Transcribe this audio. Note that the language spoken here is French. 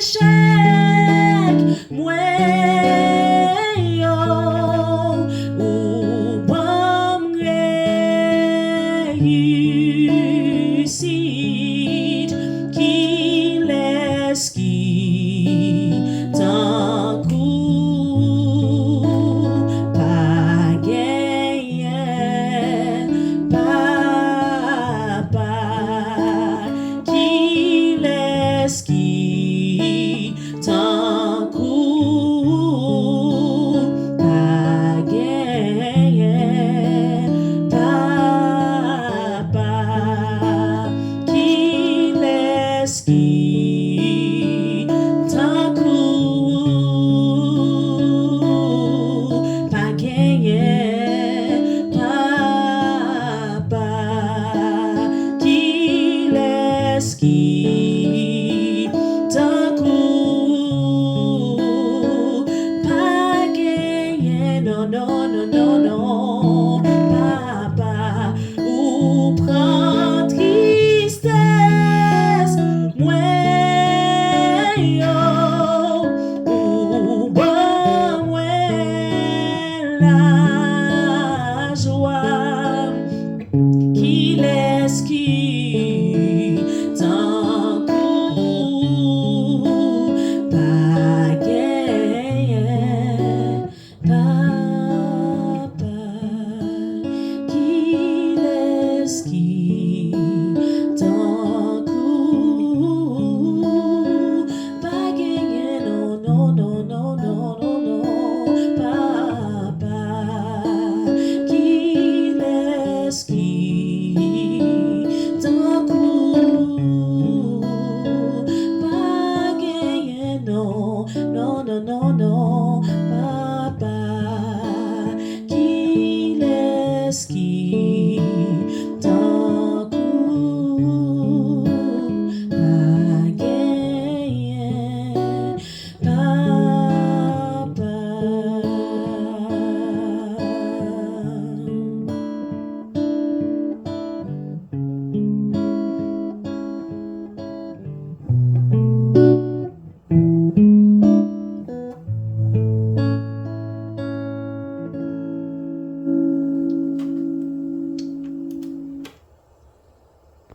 échec, mwen yo, ou pas réussite, qui laisse qui tant coup, pas gagné, papa, qui laisse qui tant coup, pas gagné, papa, qui laisse qui tant coup, pas gagné, papa, qui laisse qui tant coup, pas gagné, non, non, non, non, non, papa, ou prend tristesse, mwen yo.